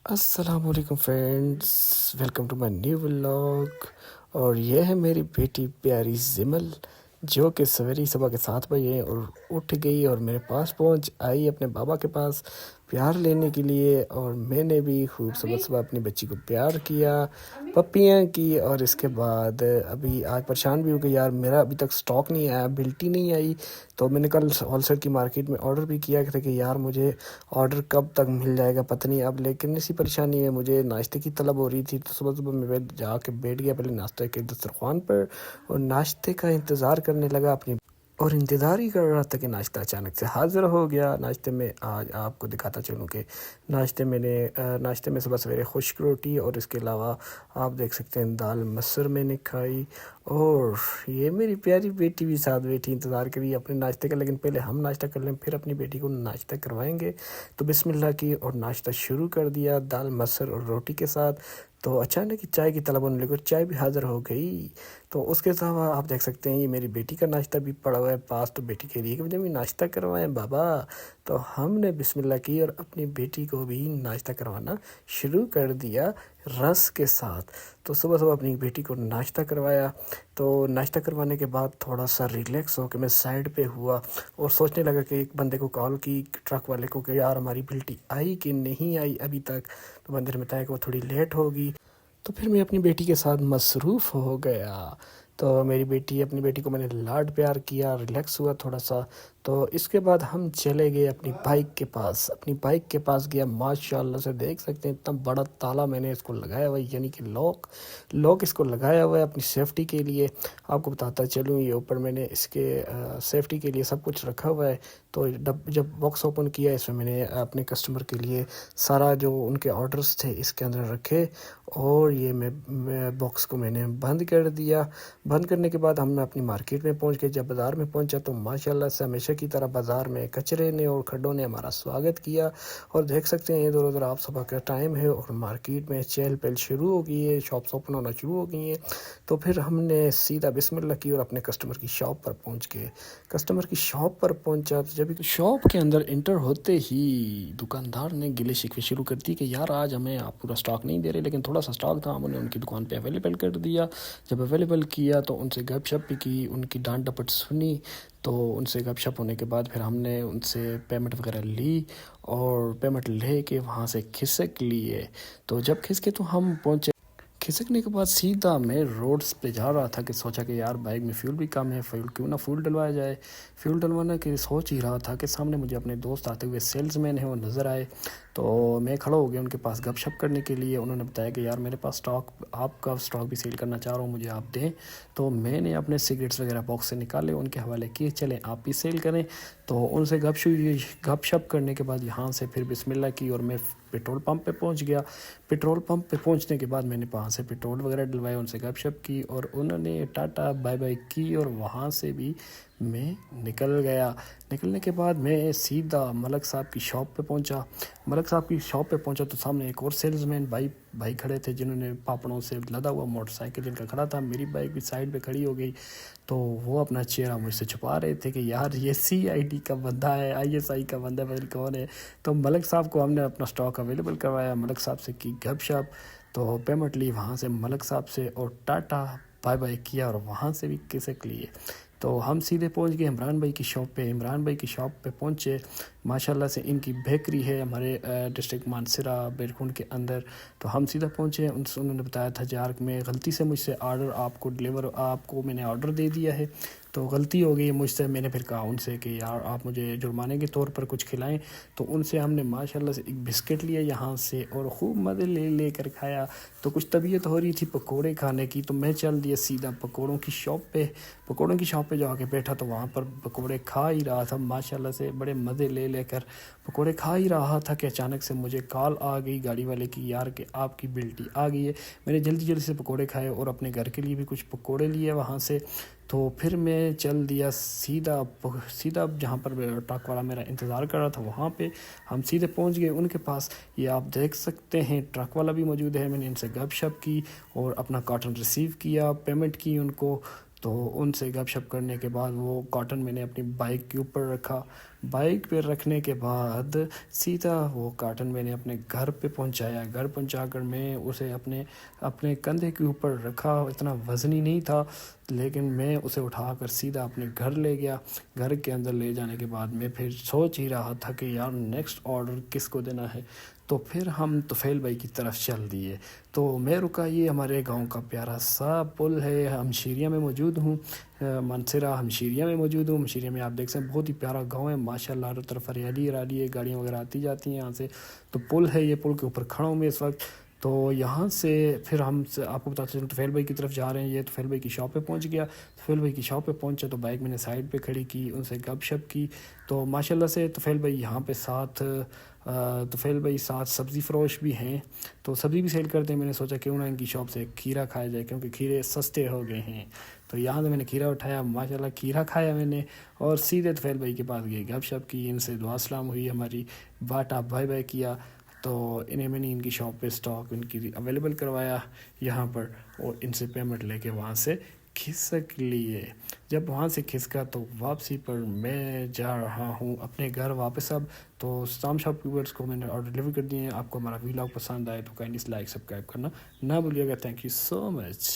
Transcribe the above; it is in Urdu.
السلام علیکم friends, welcome to my new vlog. اور یہ ہے میری بیٹی پیاری زمل، جو کہ سویرے صبح کے 7 بجے اور اٹھ گئی اور میرے پاس پہنچ آئی اپنے بابا کے پاس پیار لینے کے لیے۔ اور میں نے بھی خوب صبح صبح اپنی بچی کو پیار کیا، پپیاں کی، اور اس کے بعد ابھی آج پریشان بھی ہو گئی، یار میرا ابھی تک سٹاک نہیں آیا، بلٹی نہیں آئی۔ تو میں نے کل ہول سیل کی مارکیٹ میں آرڈر بھی کیا تھا کہ یار مجھے آرڈر کب تک مل جائے گا پتہ نہیں اب، لیکن اسی پریشانی میں مجھے ناشتے کی طلب ہو رہی تھی، تو صبح صبح میں جا کے بیٹھ گیا پہلے ناشتے کے دسترخوان پر اور ناشتے کا انتظار کرنے لگا اپنی، اور انتظار ہی کر رہا تھا کہ ناشتہ اچانک سے حاضر ہو گیا۔ ناشتے میں آج آپ کو دکھاتا چلوں کہ ناشتے میں صبح سویرے خشک روٹی، اور اس کے علاوہ آپ دیکھ سکتے ہیں دال مسر میں نے کھائی، اور یہ میری پیاری بیٹی بھی ساتھ بیٹھی انتظار کری اپنے ناشتے کا، لیکن پہلے ہم ناشتہ کر لیں پھر اپنی بیٹی کو ناشتہ کروائیں گے۔ تو بسم اللہ کی اور ناشتہ شروع کر دیا دال مسر اور روٹی کے ساتھ۔ تو اچانک چائے کی طلب ہونے لگی اور چائے بھی حاضر ہو گئی۔ تو اس کے علاوہ آپ دیکھ سکتے ہیں یہ میری بیٹی کا ناشتہ بھی پڑا ہوا ہے پاس، تو بیٹی کہہ رہی ہے کہ مجھے بھی ناشتہ کروائیں بابا۔ تو ہم نے بسم اللہ کی اور اپنی بیٹی کو بھی ناشتہ کروانا شروع کر دیا رس کے ساتھ۔ تو صبح صبح اپنی بیٹی کو ناشتہ کروایا، تو ناشتہ کروانے کے بعد تھوڑا سا ریلیکس ہو کے میں سائڈ پہ ہوا اور سوچنے لگا کہ ایک بندے کو کال کی ٹرک والے کو کہ یار ہماری بلٹی آئی کہ نہیں آئی ابھی تک۔ تو بندے نے بتایا کہ وہ تھوڑی لیٹ ہوگی، تو پھر میں اپنی بیٹی کے ساتھ مصروف ہو گیا۔ تو اپنی بیٹی کو میں نے لاڈ پیار کیا، ریلیکس ہوا تھوڑا سا۔ تو اس کے بعد ہم چلے گئے اپنی بائک کے پاس گیا، ماشاءاللہ سے دیکھ سکتے ہیں اتنا بڑا تالا میں نے اس کو لگایا ہوا ہے، یعنی کہ لاک اس کو لگایا ہوا ہے اپنی سیفٹی کے لیے۔ آپ کو بتاتا چلوں یہ اوپر میں نے اس کے سیفٹی کے لیے سب کچھ رکھا ہوا ہے۔ تو جب باکس اوپن کیا اس میں میں نے اپنے کسٹمر کے لیے سارا جو ان کے آرڈرز تھے اس کے اندر رکھے، اور یہ میں باکس کو میں نے بند کر دیا۔ بند کرنے کے بعد ہم اپنی مارکیٹ میں پہنچ گئے۔ جب بازار میں پہنچا تو ماشاءاللہ سے ہمیشہ کی طرح بازار میں کچرے نے اور کھڈوں نے ہمارا سواگت کیا، اور دیکھ سکتے ہیں ادھر ادھر آپ صبح کا ٹائم ہے اور مارکیٹ میں چہل پہل شروع ہو گئی ہے، شاپس اوپن ہونا شروع ہو گئی ہیں۔ تو پھر ہم نے سیدھا بسم اللہ کی اور اپنے کسٹمر کی شاپ پر پہنچا۔ تو جب شاپ کے اندر انٹر ہوتے ہی دکاندار نے گلے شکوے شروع کر دی کہ یار آج ہمیں آپ پورا سٹاک نہیں دے رہے، لیکن تھوڑا سا سٹاک تھا ہم نے ان کی دکان پہ اویلیبل کر دیا۔ جب اویلیبل کیا تو ان سے گپ شپ بھی کی، ان کی ڈانٹ ڈپٹ سنی۔ تو ان سے گپ شپ ہونے کے بعد پھر ہم نے ان سے پیمنٹ وغیرہ لی، اور پیمنٹ لے کے وہاں سے کھسک لیے۔ تو جب کھسکے تو ہم پہنچے، کھسکنے کے بعد سیدھا میں روڈز پہ جا رہا تھا کہ سوچا کہ یار بائک میں فیول بھی کم ہے، کیوں نہ فیول ڈلوایا جائے۔ فیول ڈلوانے کی سوچ ہی رہا تھا کہ سامنے مجھے اپنے دوست آتے ہوئے سیلز مین ہیں وہ نظر آئے، تو میں کھڑا ہو گیا ان کے پاس گپ شپ کرنے کے لیے۔ انہوں نے بتایا کہ یار میرے پاس آپ کا سٹاک بھی سیل کرنا چاہ رہا ہوں، مجھے آپ دیں۔ تو میں نے اپنے سگریٹس وغیرہ باکس سے نکالے، ان کے حوالے کیے، چلیں آپ بھی سیل کریں۔ تو ان سے گپ شپ کرنے کے بعد یہاں سے پھر بسم اللہ کی اور میں پیٹرول پمپ پہ پہنچ گیا۔ پیٹرول پمپ پہ پہنچنے کے بعد میں نے وہاں سے پیٹرول وغیرہ ڈلوایا، ان سے گپ شپ کی، اور انہوں نے ٹاٹا بائی بائی کی، اور وہاں سے بھی میں نکل گیا۔ نکلنے کے بعد میں سیدھا ملک صاحب کی شاپ پہ پہنچا تو سامنے ایک اور سیلز مین بھائی کھڑے تھے، جنہوں نے پاپڑوں سے لدا ہوا موٹر سائیکل جن کا کھڑا تھا، میری بائک بھی سائڈ پہ کھڑی ہو گئی۔ تو وہ اپنا چہرہ مجھ سے چھپا رہے تھے کہ یار یہ CID کا بندہ ہے، ISI کا بندہ ہے، کون ہے۔ تو ملک صاحب کو ہم نے اپنا سٹاک اویلیبل کروایا، ملک صاحب سے کی گپ شپ، تو پیمنٹ لی وہاں سے ملک صاحب سے، اور ٹاٹا بائی بائی کیا، اور وہاں سے بھی کھسک لیے۔ تو ہم سیدھے پہنچ گئے عمران بھائی کی شاپ پہ پہنچے۔ ماشاءاللہ سے ان کی بیکری ہے ہمارے ڈسٹرکٹ مانسرا بیرکھنڈ کے اندر۔ تو ہم سیدھا پہنچے، انہوں نے بتایا تھا یار میں غلطی سے مجھ سے آپ کو میں نے آرڈر دے دیا ہے، تو غلطی ہو گئی مجھ سے۔ میں نے پھر کہا ان سے کہ یار آپ مجھے جرمانے کے طور پر کچھ کھلائیں۔ تو ان سے ہم نے ماشاءاللہ سے ایک بسکٹ لیا یہاں سے، اور خوب مزے لے کر کھایا۔ تو کچھ طبیعت ہو رہی تھی پکوڑے کھانے کی، تو میں چل دیا سیدھا پکوڑوں کی شاپ پہ جا کے بیٹھا، تو وہاں پر پکوڑے کھا ہی رہا تھا، ماشاءاللہ سے بڑے مزے لے کر پکوڑے کھا ہی رہا تھا کہ اچانک سے مجھے کال آ گئی گاڑی والے کی، یار کہ آپ کی بلٹی آ گئی ہے۔ میں نے جلدی سے پکوڑے کھائے اور اپنے گھر کے لیے بھی کچھ پکوڑے لیے وہاں سے۔ تو پھر میں چل دیا سیدھا جہاں پر ٹرک والا میرا انتظار کر رہا تھا، وہاں پہ ہم سیدھے پہنچ گئے ان کے پاس۔ یہ آپ دیکھ سکتے ہیں ٹرک والا بھی موجود ہے، میں نے ان سے گپ شپ کی اور اپنا کارٹن ریسیو کیا، پیمنٹ کی ان کو۔ تو ان سے گپ شپ کرنے کے بعد وہ کاٹن میں نے اپنی بائک کے اوپر رکھا. بائک پہ رکھنے کے بعد سیدھا وہ کاٹن میں نے اپنے گھر پہ پہنچایا. گھر پہنچا کر میں اسے اپنے کندھے کے اوپر رکھا. اتنا وزنی نہیں تھا لیکن میں اسے اٹھا کر سیدھا اپنے گھر لے گیا. گھر کے اندر لے جانے کے بعد میں پھر سوچ ہی رہا تھا کہ یار نیکسٹ آرڈر کس کو دینا ہے. تو پھر ہم طفیل بھائی کی طرف چل دیے. تو میں رکا, یہ ہمارے گاؤں کا پیارا سا پل ہے. ہمشیریہ میں موجود ہوں, منصرہ ہمشیریہ میں موجود ہوں. ہمشیریہ میں آپ دیکھ سکتے ہیں بہت ہی پیارا گاؤں ہے ماشاءاللہ, ہر طرف ہریالی ہے, گاڑیاں وغیرہ آتی جاتی ہیں یہاں سے. تو پل ہے, یہ پل کے اوپر کھڑا ہوں میں اس وقت. تو یہاں سے پھر ہم آپ کو بتاتے چلوں طفیل بھائی کی طرف جا رہے ہیں. یہ طفیل بھائی کی شاپ پہ پہنچ گیا. طفیل بھائی کی شاپ پہ پہنچا تو بائک میں نے سائڈ پہ کھڑی کی, ان سے گپ شپ کی. تو ماشاءاللہ سے طفیل بھائی یہاں پہ طفیل بھائی ساتھ سبزی فروش بھی ہیں, تو سبزی بھی سیل کرتے ہیں. میں نے سوچا کیوں نہ ان کی شاپ سے کھیرا کھایا جائے کیونکہ کھیرے سستے ہو گئے ہیں. تو یہاں سے میں نے کھیرا اٹھایا, ماشاءاللہ کھیرا کھایا میں نے, اور سیدھے طفیل بھائی کے پاس گئے, گپ شپ کی, ان سے دعا سلام ہوئی ہماری, باٹا بائے بائے کیا. تو میں نے ان کی شاپ پہ اسٹاک ان کی اویلیبل کروایا یہاں پر, اور ان سے پیمنٹ لے کے وہاں سے کھسک لیے. جب وہاں سے کھسکا تو واپسی پر میں جا رہا ہوں اپنے گھر واپس. اب تو سام شاپ ویورز کو میں نے آرڈر ڈلیور کر دیے ہیں. آپ کو ہمارا ویلاگ پسند آئے تو کائنڈلی لائک سبسکرائب کرنا نہ بھولیے گا. Thank you so much.